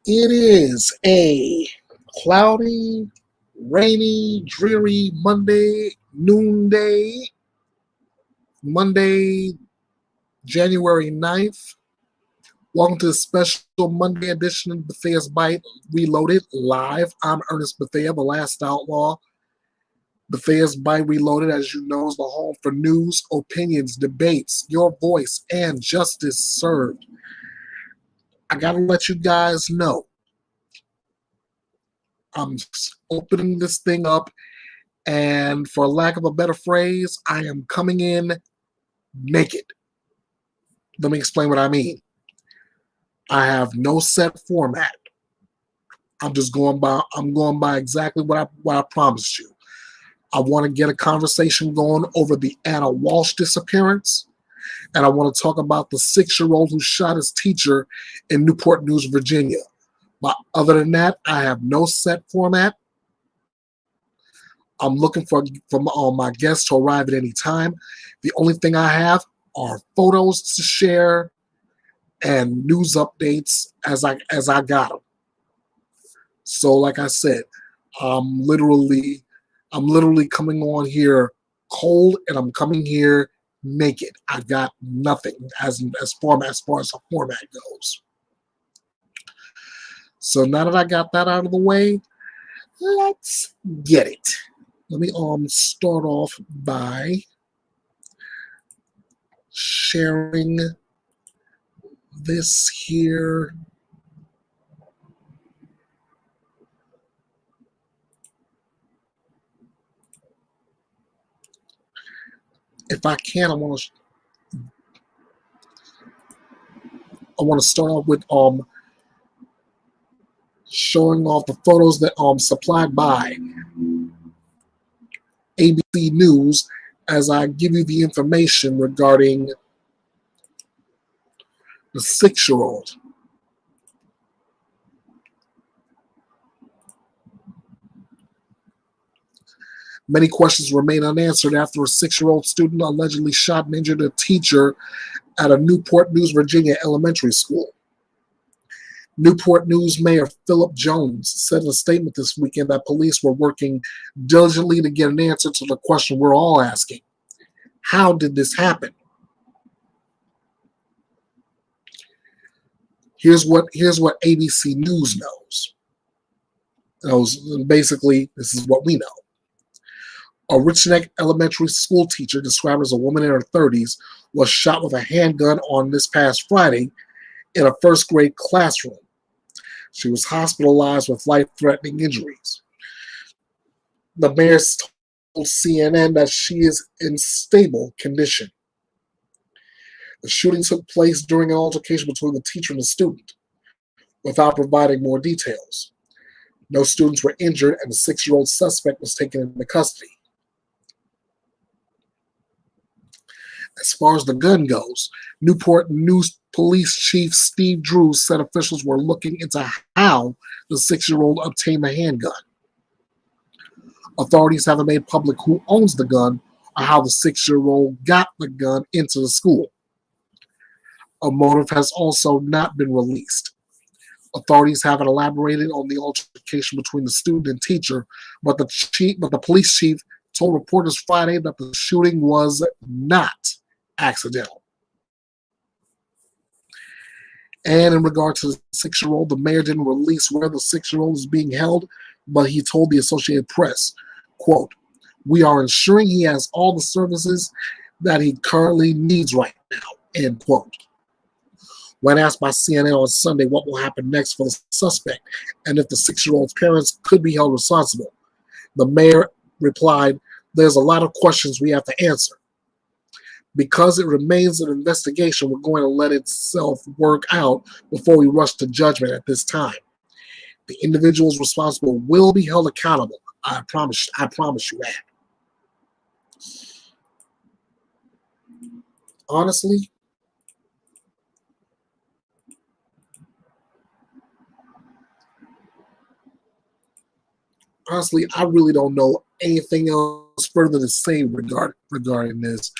It is a cloudy, rainy, dreary Monday, January 9th. Welcome to the special Monday edition of Bethea's Byte Reloaded live. I'm Ernest Bethea, the last outlaw. Bethea's Byte Reloaded, as you know, is the home for news, opinions, debates, your voice, and justice served. I gotta let you guys know, I'm opening this thing up, and for lack of a better phrase, I am coming in naked. Let me explain what I mean. I have no set format. I'm going by exactly what I promised you. I want to get a conversation going over the Anna Welshe disappearance, and I want to talk about the 6-year-old who shot his teacher in Newport News, Virginia. But other than that, I have no set format. I'm looking for my guests to arrive at any time. The only thing I have are photos to share and news updates as I got them. So, like I said, I'm literally coming on here cold, and I'm coming here naked. I've got nothing as far as the format goes. So now that I got that out of the way, let's get it. Let me start off by sharing this here. If I can, I want to start off with showing off the photos that supplied by ABC News as I give you the information regarding the 6-year-old. Many questions remain unanswered after a 6-year-old student allegedly shot and injured a teacher at a Newport News, Virginia elementary school. Newport News Mayor Philip Jones said in a statement this weekend that police were working diligently to get an answer to the question we're all asking. How did this happen? Here's what ABC News knows. Basically, this is what we know. A Rich Neck elementary school teacher, described as a woman in her 30s, was shot with a handgun on this past Friday in a first grade classroom. She was hospitalized with life-threatening injuries. The mayor told CNN that she is in stable condition. The shooting took place during an altercation between the teacher and the student, without providing more details. No students were injured, and the 6-year-old suspect was taken into custody. As far as the gun goes, Newport News Police Chief Steve Drew said officials were looking into how the 6-year-old obtained the handgun. Authorities haven't made public who owns the gun or how the 6-year-old got the gun into the school. A motive has also not been released. Authorities haven't elaborated on the altercation between the student and teacher, but the police chief told reporters Friday that the shooting was not accidental. And in regard to the 6-year-old, the mayor didn't release where the 6-year-old is being held, but he told the Associated Press, quote, "We are ensuring he has all the services that he currently needs right now," end quote. When asked by CNN on Sunday what will happen next for the suspect and if the 6-year-old's parents could be held responsible, the mayor replied, "There's a lot of questions we have to answer. Because it remains an investigation, we're going to let itself work out before we rush to judgment at this time. The individuals responsible will be held accountable. I promise you that." Honestly, I really don't know anything else further to say regarding this.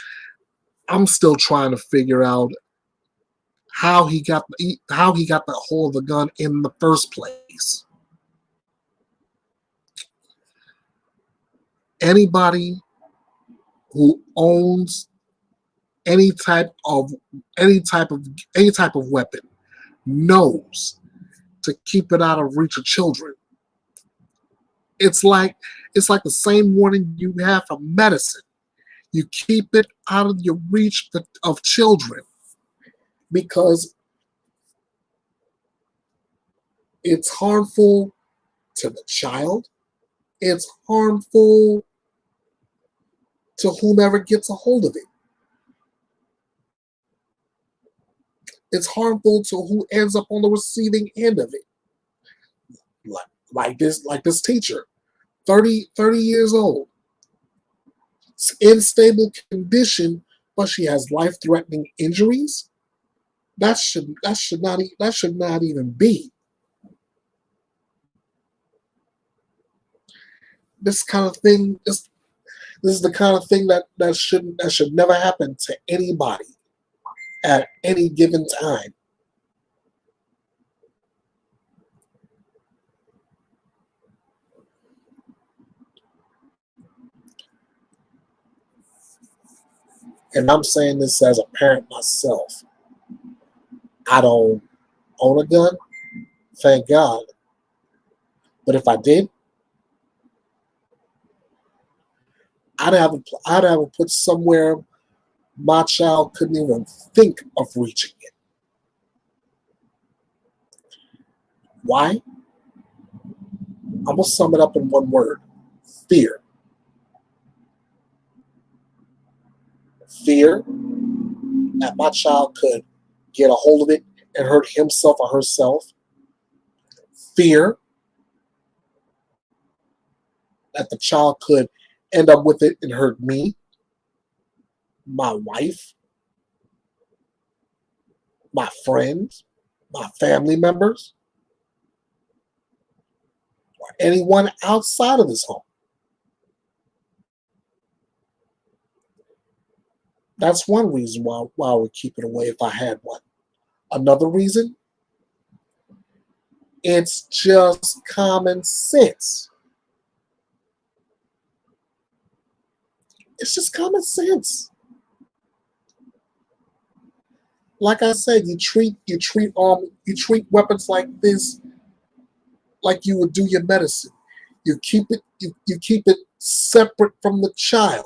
I'm still trying to figure out how he got the hold of the gun in the first place. Anybody who owns any type of weapon knows to keep it out of reach of children. It's like the same warning you have for medicine. You keep it out of your reach of children because it's harmful to the child. It's harmful to whomever gets a hold of it. It's harmful to who ends up on the receiving end of it. Like this teacher, 30 years old, in stable condition, but she has life-threatening injuries. That should not even be. This kind of thing. This is the kind of thing that should never happen to anybody at any given time. And I'm saying this as a parent myself. I don't own a gun, thank God. But if I did, I'd have it put somewhere my child couldn't even think of reaching it. Why? I'm going to sum it up in one word: fear. Fear that my child could get a hold of it and hurt himself or herself. Fear that the child could end up with it and hurt me, my wife, my friends, my family members, or anyone outside of this home. That's one reason why I would keep it away if I had one. Another reason, it's just common sense. It's just common sense. Like I said, you treat weapons like this like you would do your medicine. You keep it separate from the child.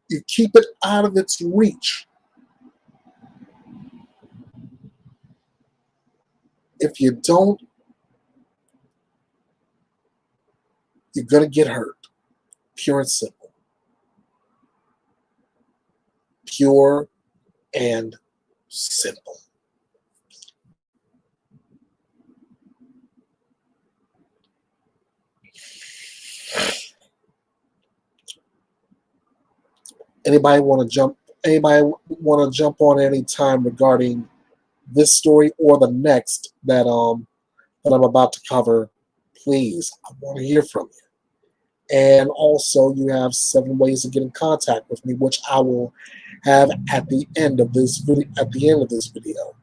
You keep it out of its reach. If you don't, you're gonna get hurt. Pure and simple. Pure and simple. Anybody want to jump on any time regarding this story or the next that I'm about to cover? Please, I want to hear from you. And also, you have 7 ways to get in contact with me, which I will have at the end of this video.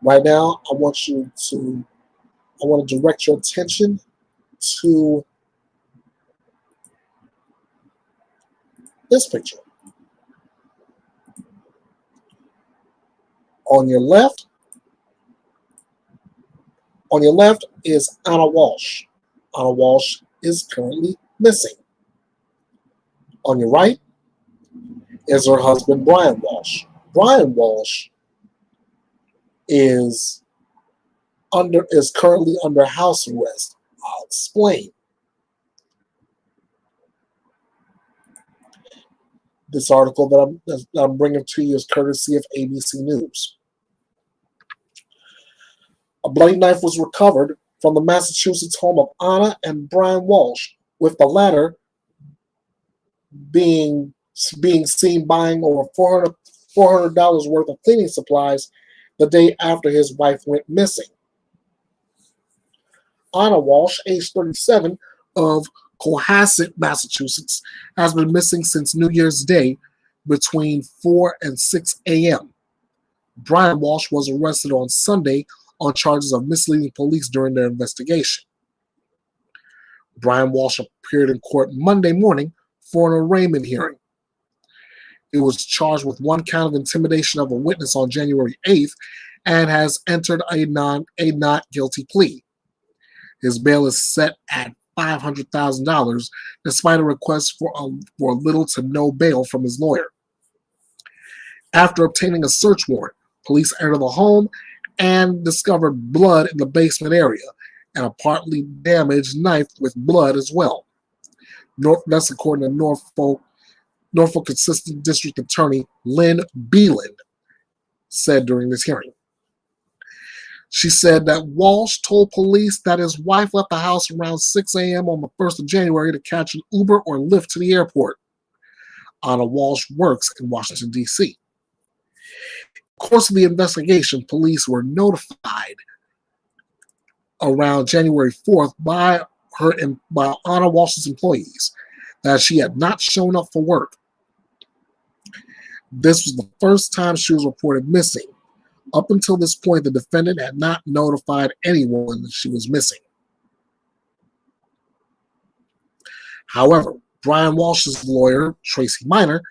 Right now, I want to direct your attention to this picture. On your left is Anna Welshe. Anna Welshe is currently missing. On your right is her husband, Brian Welshe. Brian Welshe is currently under house arrest. I'll explain. This article that I'm bringing to you is courtesy of ABC News. A bloody knife was recovered from the Massachusetts home of Anna and Brian Welshe, with the latter being seen buying over $400 worth of cleaning supplies the day after his wife went missing. Anna Welshe, age 37, of Cohasset, Massachusetts, has been missing since New Year's Day between 4 and 6 a.m. Brian Welshe was arrested on Sunday on charges of misleading police during their investigation. Brian Welshe appeared in court Monday morning for an arraignment hearing. He was charged with one count of intimidation of a witness on January 8th and has entered a not guilty plea. His bail is set at $500,000, despite a request for little to no bail from his lawyer. After obtaining a search warrant, police entered the home and discovered blood in the basement area and a partly damaged knife with blood as well. That's according to Norfolk Assistant District Attorney Lynn Beeland said during this hearing. She said that Welshe told police that his wife left the house around 6 a.m. on the 1st of January to catch an Uber or Lyft to the airport. Anna Welshe works in Washington, D.C. In the course of the investigation, police were notified around January 4th by Anna Welshe's employees that she had not shown up for work. This was the first time she was reported missing. Up until this point, the defendant had not notified anyone that she was missing. However, Brian Welshe's lawyer, Tracy Minor,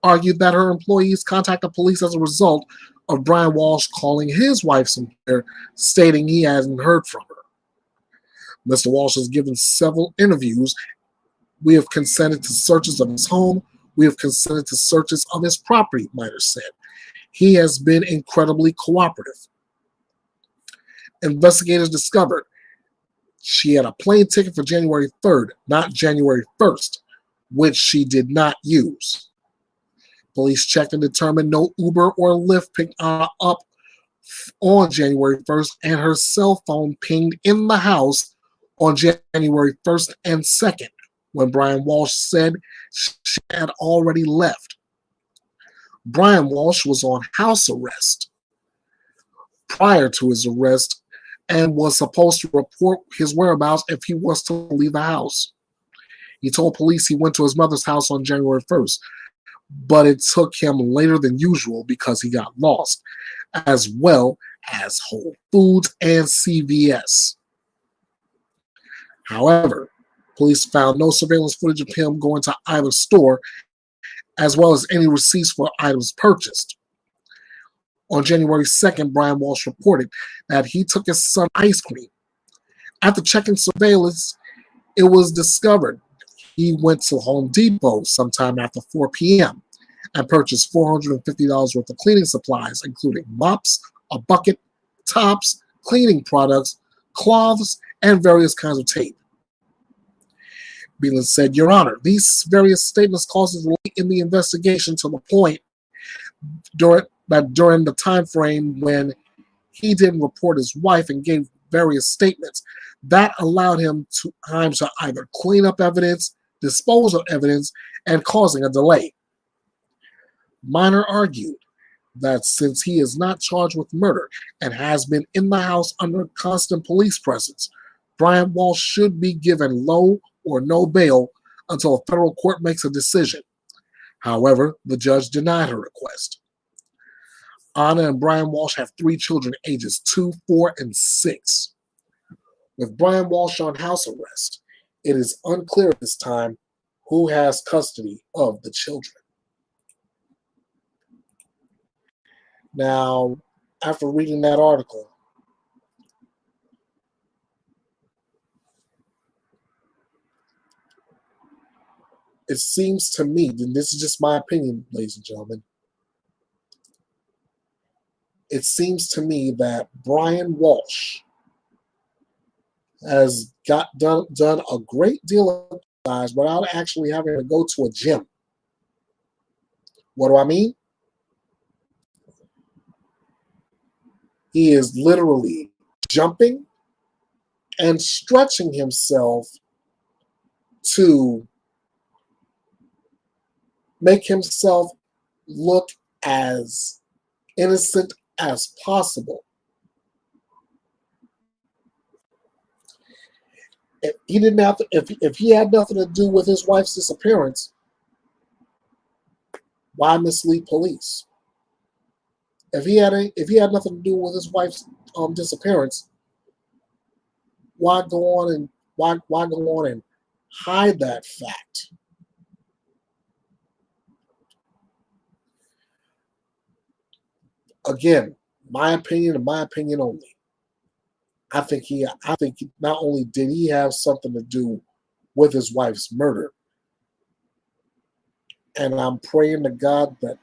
argued that her employees contacted police as a result of Brian Welshe calling his wife's employer, stating he hadn't heard from her. Mr. Welshe has given several interviews. We have consented to searches of his home. We have consented to searches of his property, Minor said. He has been incredibly cooperative. Investigators discovered she had a plane ticket for January 3rd, not January 1st, which she did not use. Police checked and determined no Uber or Lyft picked Anna up on January 1st, and her cell phone pinged in the house on January 1st and 2nd, when Brian Welshe said she had already left. Brian Welshe was on house arrest prior to his arrest and was supposed to report his whereabouts if he was to leave the house. He told police he went to his mother's house on January 1st, but it took him later than usual because he got lost, as well as Whole Foods and CVS. However, police found no surveillance footage of him going to either store, as well as any receipts for items purchased. On January 2nd, Brian Welshe reported that he took his son ice cream. After checking surveillance, it was discovered he went to Home Depot sometime after 4 p.m. and purchased $450 worth of cleaning supplies, including mops, a bucket, tops, cleaning products, cloths, and various kinds of tape. Beeland said, Your Honor, these various statements caused us late in the investigation to the point during the time frame when he didn't report his wife and gave various statements. That allowed him time to either clean up evidence, dispose of evidence, and causing a delay. Minor argued that since he is not charged with murder and has been in the house under constant police presence, Brian Welshe should be given low or no bail until a federal court makes a decision. However, the judge denied her request. Anna and Brian Welshe have 3 children, ages 2, 4, and 6. With Brian Welshe on house arrest, it is unclear at this time who has custody of the children. Now, after reading that article, it seems to me, and this is just my opinion, ladies and gentlemen, it seems to me that Brian Welshe has done a great deal of exercise without actually having to go to a gym. What do I mean? He is literally jumping and stretching himself to make himself look as innocent as possible. If he didn't have to, if he had nothing to do with his wife's disappearance, Why mislead police? If he had nothing to do with his wife's disappearance, why go on and why go on and hide that fact? Again, my opinion and my opinion only. I think not only did he have something to do with his wife's murder, and I'm praying to God that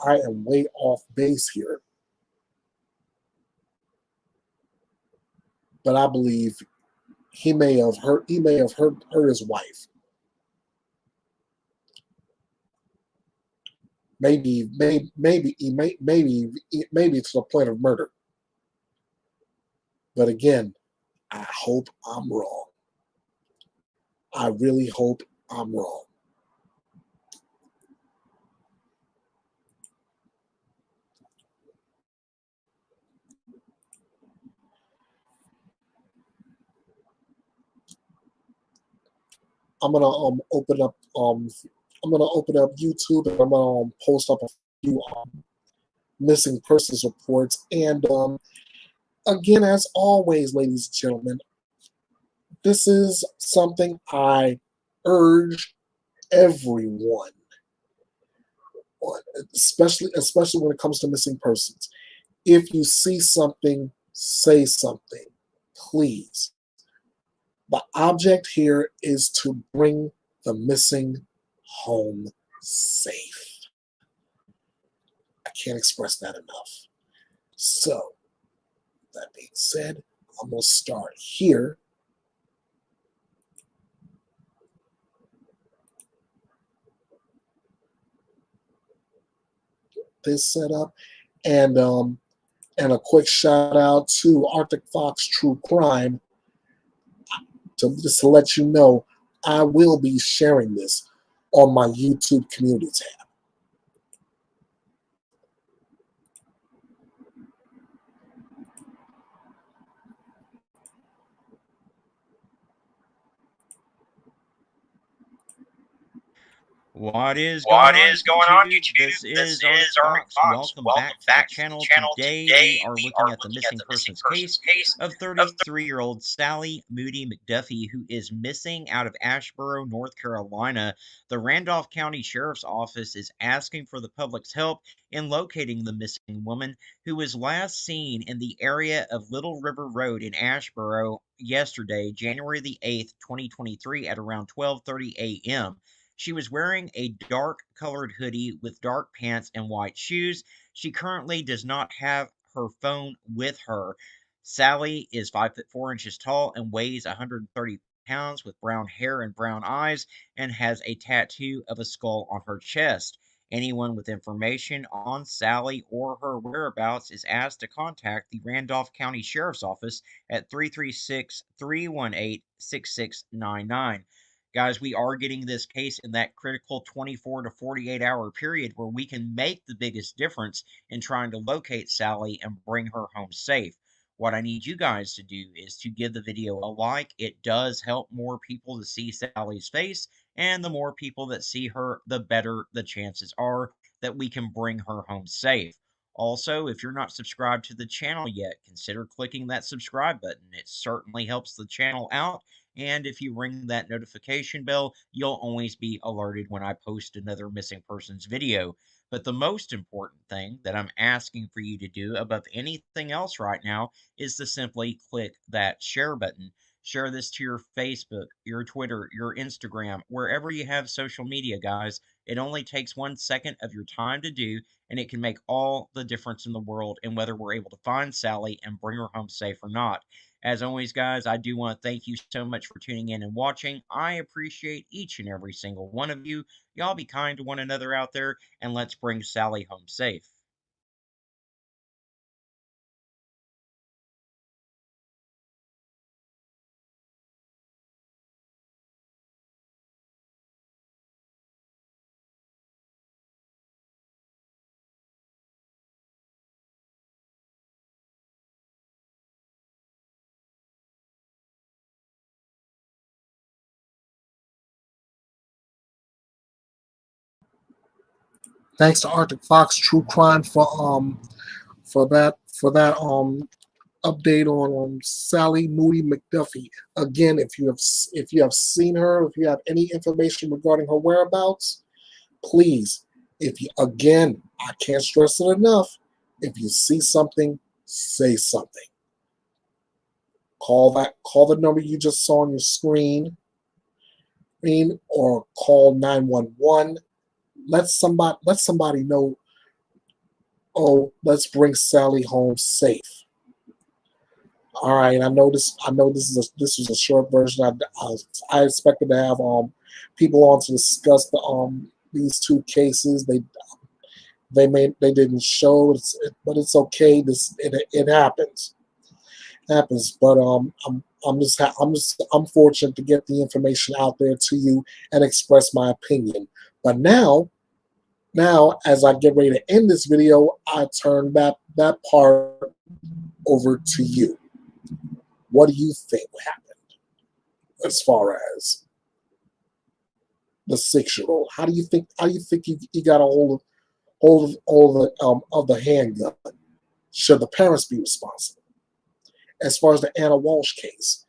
I am way off base here, but I believe he may have hurt his wife. Maybe to the point of murder. But again, I hope I'm wrong. I really hope I'm wrong. I'm gonna open up YouTube, and I'm gonna post up a few missing persons reports. And again, as always, ladies and gentlemen, this is something I urge everyone, especially when it comes to missing persons. If you see something, say something, please. The object here is to bring the missing home safe. I can't express that enough. So, that being said, I'm going to start here. This setup, and a quick shout out to ArcticFox True Crime, just to let you know, I will be sharing this on my YouTube community tab. What is going on, YouTube? This is ArcticFox. Welcome back to the channel. Today we are looking at the missing persons case of 33-year-old Sally Moody McDuffie, who is missing out of Asheboro, North Carolina. The Randolph County Sheriff's Office is asking for the public's help in locating the missing woman, who was last seen in the area of Little River Road in Asheboro yesterday, January the 8th, 2023, at around 12:30 a.m. She was wearing a dark colored hoodie with dark pants and white shoes. She currently does not have her phone with her. Sally is 5'4" tall and weighs 130 pounds, with brown hair and brown eyes, and has a tattoo of a skull on her chest. Anyone with information on Sally or her whereabouts is asked to contact the Randolph County Sheriff's Office at 336-318-6699. Guys, we are getting this case in that critical 24 to 48 hour period where we can make the biggest difference in trying to locate Sally and bring her home safe. What I need you guys to do is to give the video a like. It does help more people to see Sally's face, and the more people that see her, the better the chances are that we can bring her home safe. Also, if you're not subscribed to the channel yet, consider clicking that subscribe button. It certainly helps the channel out, and if you ring that notification bell, you'll always be alerted when I post another missing persons video. But the most important thing that I'm asking for you to do above anything else right now is to simply click that share button. Share this to your Facebook, your Twitter, your Instagram, wherever you have social media, guys. It only takes 1 second of your time to do, and it can make all the difference in the world in whether we're able to find Sally and bring her home safe or not. As always, guys, I do want to thank you so much for tuning in and watching. I appreciate each and every single one of you. Y'all be kind to one another out there, and let's bring Sally home safe. Thanks to ArcticFox True Crime for that update on Sally Moody McDuffie. Again, if you have seen her, if you have any information regarding her whereabouts, please, I can't stress it enough. If you see something, say something. Call the number you just saw on your screen, or call 911. Let somebody know. Oh, let's bring Sally home safe. All right, I know this. This was a short version. I expected to have people on to discuss these two cases. They didn't show it, but it's okay. It happens. But I'm fortunate to get the information out there to you and express my opinion. But now as I get ready to end this video, I turn that part over to you. What do you think happened as far as the 6-year-old? How do you think he got a hold of the handgun? Should the parents be responsible? As far as the Anna Welshe case,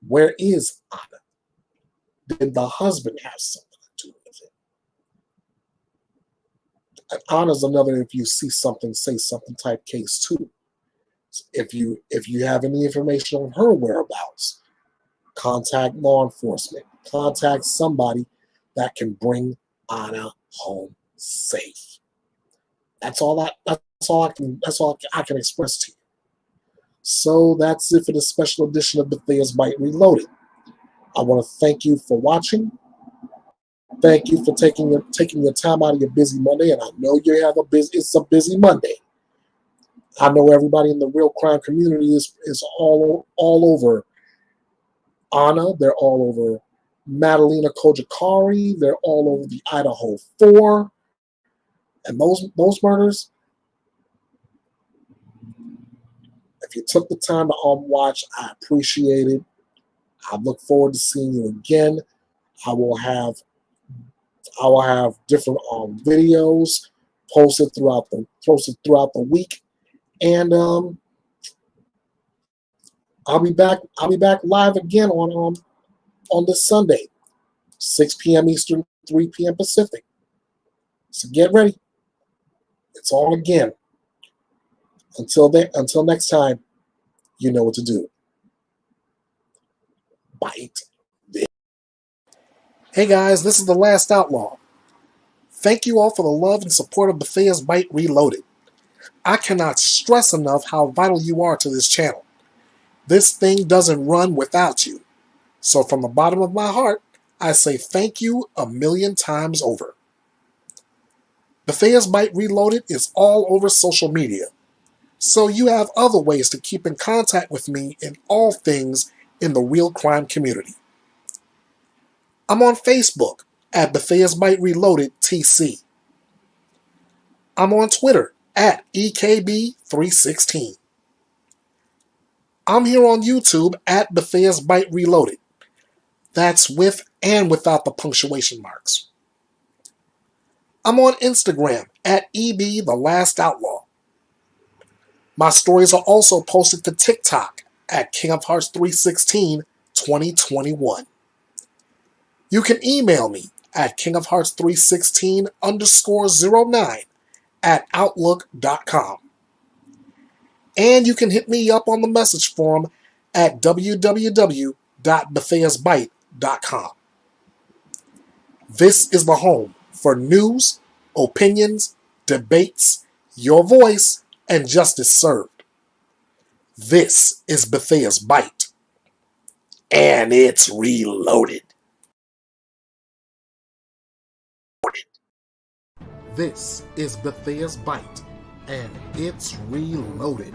where is Anna? Did the husband have something to do with it? And Anna's another if you see something, say something type case too. If you have any information on her whereabouts, contact law enforcement. Contact somebody that can bring Anna home safe. That's all I can express to you. So that's it for the special edition of Bethea's Byte Reloaded. I want to thank you for watching. Thank you for taking your time out of your busy Monday, and I know it's a busy Monday. I know everybody in the real crime community is all over Anna. They're all over Madalena Kojakari. They're all over the Idaho 4. And those murders, if you took the time to watch, I appreciate it. I look forward to seeing you again. I will have different videos posted throughout the week. And I'll be back live again on this Sunday, 6 p.m. Eastern, 3 p.m. Pacific. So get ready. It's all again. Until next time, you know what to do. Byte. Hey guys, this is The Last Outlaw. Thank you all for the love and support of Bethea's Byte Reloaded. I cannot stress enough how vital you are to this channel. This thing doesn't run without you. So from the bottom of my heart, I say thank you a million times over. Bethea's Byte Reloaded is all over social media, so you have other ways to keep in contact with me in all things in the real crime community. I'm on Facebook at Bethea's Byte Reloaded TC. I'm on Twitter at EKB316. I'm here on YouTube at Bethea's Byte Reloaded. That's with and without the punctuation marks. I'm on Instagram at EB The Last Outlaw. My stories are also posted to TikTok at King of Hearts 316 2021. You can email me at kingofhearts316_09 at outlook.com. And you can hit me up on the message forum at www.betheasbyte.com. This is the home for news, opinions, debates, your voice, and justice served. This is Bethea's Byte. And it's reloaded. This is Bethea's Byte. And it's reloaded.